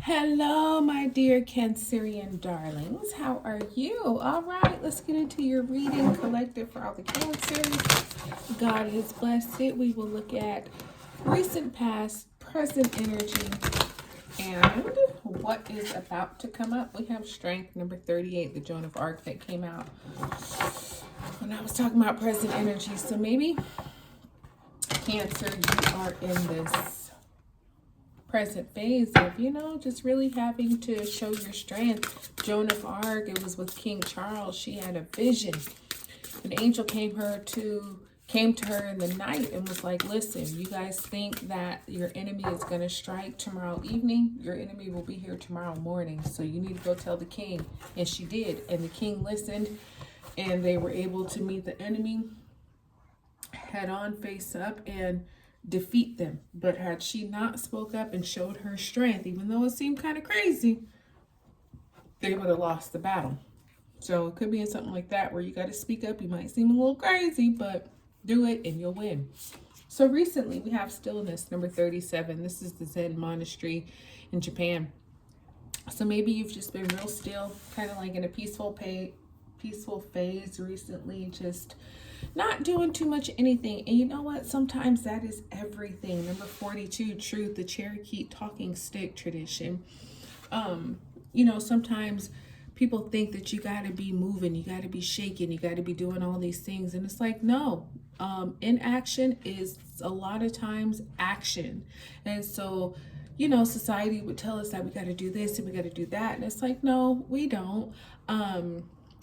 Hello, my dear Cancerian darlings. How are you? All right, let's get into your reading collective for all the Cancers. God has blessed it. We will look at recent past, present energy, and what is about to come up. We have Strength, number 38, the Joan of Arc that came out when I was talking about present energy. So maybe, Cancer, you are in this present phase of, just really having to show your strength. Joan of Arc, it was with King Charles. She had a vision. An angel came to her in the night and was like, listen, you guys think that your enemy is going to strike tomorrow evening? Your enemy will be here tomorrow morning. So you need to go tell the king. And she did. And the king listened, and they were able to meet the enemy head on, face up, and defeat them. But had she not spoke up and showed her strength, even though it seemed kind of crazy, they would have lost the battle. So it could be in something like that where you got to speak up. You might seem a little crazy, but do it and you'll win. So recently we have Stillness, number 37. This is the Zen monastery in Japan. So maybe you've just been real still, kind of like in a peaceful phase recently, just not doing too much anything. And you know what? Sometimes that is everything. Number 42, Truth, the Cherokee talking stick tradition. Sometimes people think that you got to be moving, you got to be shaking, you got to be doing all these things. And it's like, no, inaction is a lot of times action. And so, society would tell us that we got to do this and we got to do that. And it's like, no, we don't.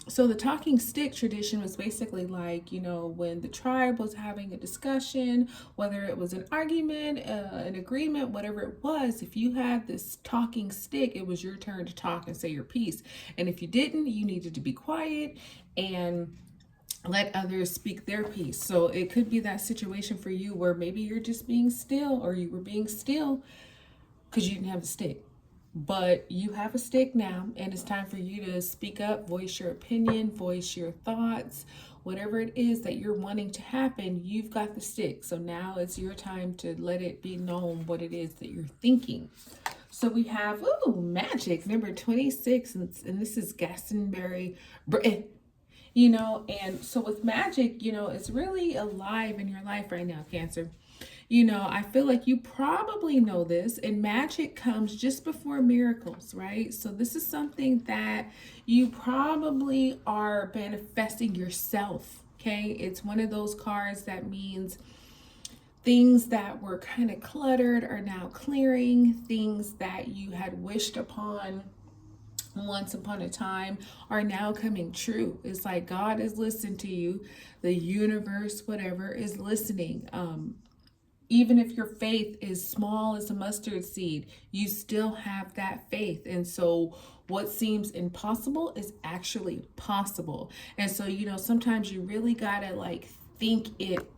So the talking stick tradition was basically like, when the tribe was having a discussion, whether it was an argument, an agreement, whatever it was, if you had this talking stick, it was your turn to talk and say your piece. And if you didn't, you needed to be quiet and let others speak their piece. So it could be that situation for you where maybe you're just being still, or you were being still because you didn't have a stick. But you have a stick now, and it's time for you to speak up, voice your opinion, voice your thoughts, whatever it is that you're wanting to happen. You've got the stick. So now it's your time to let it be known what it is that you're thinking. So we have, magic, number 26, and this is Glastonbury, and so with magic, it's really alive in your life right now, Cancer. I feel like you probably know this, and magic comes just before miracles, right? So this is something that you probably are manifesting yourself, okay? It's one of those cards that means things that were kind of cluttered are now clearing, things that you had wished upon once upon a time are now coming true. It's like God is listening to you, the universe, whatever, is listening. Even if your faith is small as a mustard seed, you still have that faith. And so what seems impossible is actually possible. And so, sometimes you really gotta think it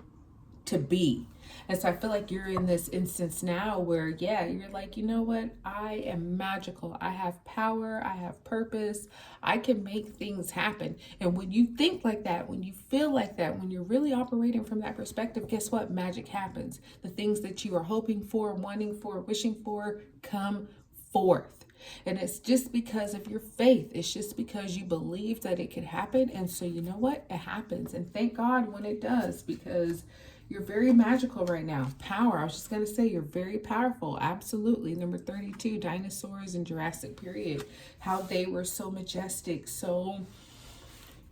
to be. And so I feel like you're in this instance now where, you're like, you know what? I am magical. I have power. I have purpose. I can make things happen. And when you think like that, when you feel like that, when you're really operating from that perspective, guess what? Magic happens. The things that you are hoping for, wanting for, wishing for come forth. And it's just because of your faith. It's just because you believe that it could happen. And so you know what? It happens. And thank God when it does, because you're very magical right now. Power. I was just going to say you're very powerful. Absolutely. Number 32, dinosaurs in Jurassic period. How they were so majestic, so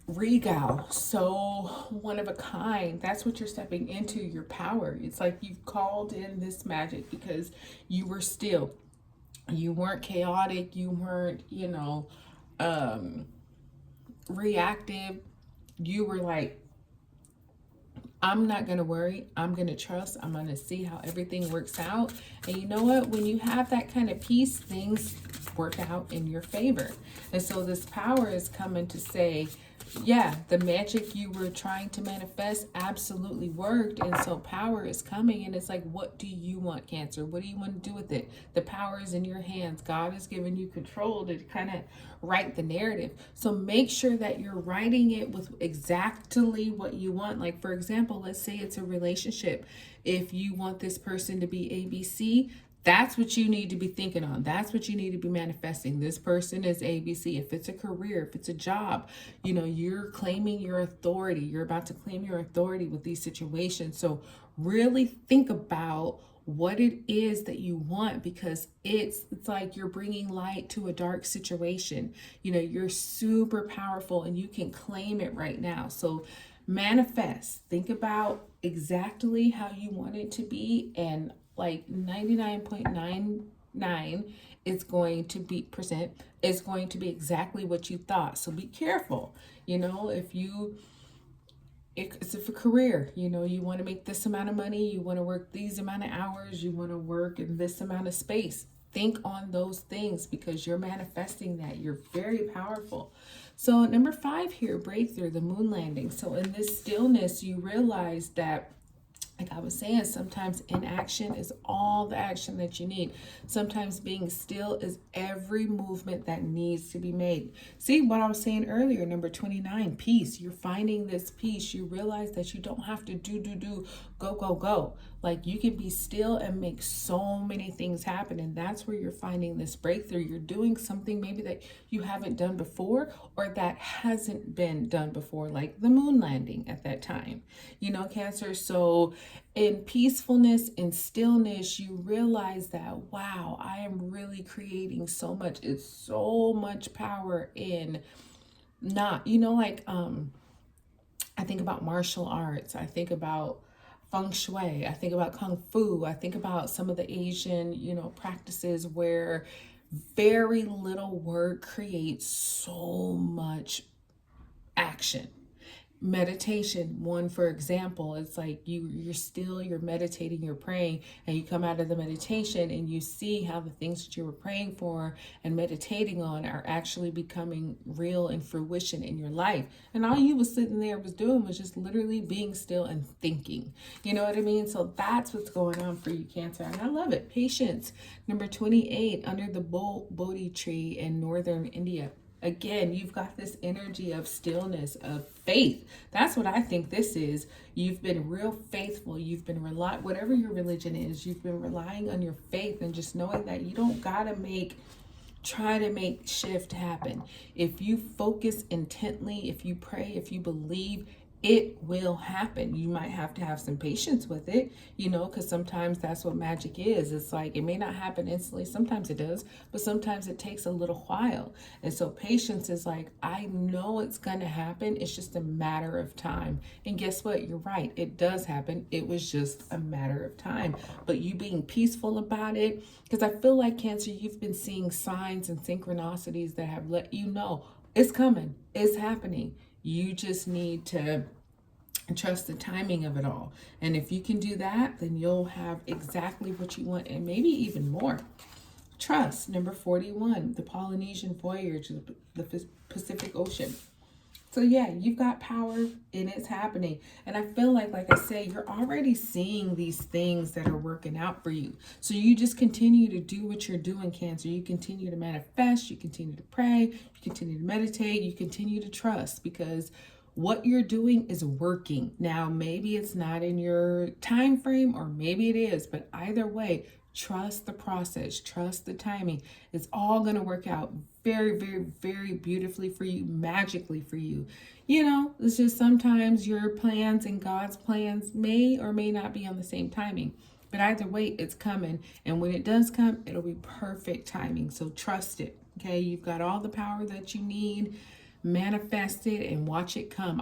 regal, so one of a kind. That's what you're stepping into, your power. It's like you've called in this magic because you were still. You weren't chaotic. You weren't, reactive. You were like, I'm not going to worry. I'm going to trust. I'm going to see how everything works out. And you know what? When you have that kind of peace, things work out in your favor. And so this power is coming to say, the magic you were trying to manifest absolutely worked. And so power is coming, and it's like, what do you want, Cancer? What do you want to do with it? The power is in your hands. God has given you control to kind of write the narrative. So make sure that you're writing it with exactly what you want. Like, for example, let's say it's a relationship. If you want this person to be ABC, That's what you need to be thinking on. That's what you need to be manifesting. This person is ABC. If it's a career, if it's a job, you're claiming your authority. You're about to claim your authority with these situations. So really think about what it is that you want, because it's like you're bringing light to a dark situation. You're super powerful and you can claim it right now. So manifest. Think about exactly how you want it to be, and like 99.99 is going to be percent is going to be exactly what you thought. So be careful. If it's a career, you want to make this amount of money, you want to work these amount of hours, you want to work in this amount of space. Think on those things because you're manifesting that. You're very powerful. So number 5 here, breakthrough, the moon landing. So in this stillness, you realize that, like I was saying, sometimes inaction is all the action that you need. Sometimes being still is every movement that needs to be made. See what I was saying earlier, number 29, peace. You're finding this peace. You realize that you don't have to do, go. Like you can be still and make so many things happen. And that's where you're finding this breakthrough. You're doing something maybe that you haven't done before or that hasn't been done before, like the moon landing at that time, Cancer. So in peacefulness and stillness, you realize that, wow, I am really creating so much. It's so much power in not, I think about martial arts. I think about feng shui. I think about kung fu. I think about some of the Asian, practices where very little word creates so much action. Meditation, one for example, it's like you're meditating, you're praying, and you come out of the meditation and you see how the things that you were praying for and meditating on are actually becoming real and fruition in your life. And all you was sitting there was doing was just literally being still and thinking. You know what I mean? So that's what's going on for you, Cancer, and I love it. Patience, number 28, under the Bodhi tree in northern India. Again, you've got this energy of stillness, of faith. That's what I think this is. You've been real faithful. You've been whatever your religion is, you've been relying on your faith and just knowing that you don't gotta try to make shift happen. If you focus intently, if you pray, if you believe, it will happen. You might have to have some patience with it, because sometimes that's what magic is. It's like it may not happen instantly. Sometimes it does, but sometimes it takes a little while. And so patience is like, I know it's going to happen. It's just a matter of time. And guess what? You're right. It does happen. It was just a matter of time. But you being peaceful about it, because I feel like, Cancer, you've been seeing signs and synchronicities that have let you know it's coming. It's happening. You just need to trust the timing of it all. And if you can do that, then you'll have exactly what you want and maybe even more. Trust, number 41, the Polynesian voyage, the Pacific Ocean. So yeah, you've got power and it's happening. And I feel like I say, you're already seeing these things that are working out for you. So you just continue to do what you're doing, Cancer. You continue to manifest, you continue to pray, you continue to meditate, you continue to trust, because what you're doing is working. Now, maybe it's not in your time frame or maybe it is, but either way, trust the process, trust the timing. It's all going to work out very, very, very beautifully for you, magically for you. It's just sometimes your plans and God's plans may or may not be on the same timing. But either way, it's coming. And when it does come, it'll be perfect timing. So trust it. Okay, you've got all the power that you need. Manifest it and watch it come.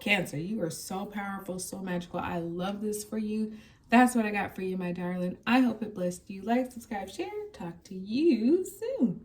Cancer, you are so powerful, so magical. I love this for you. That's what I got for you, my darling. I hope it blessed you. Like, subscribe, share. Talk to you soon.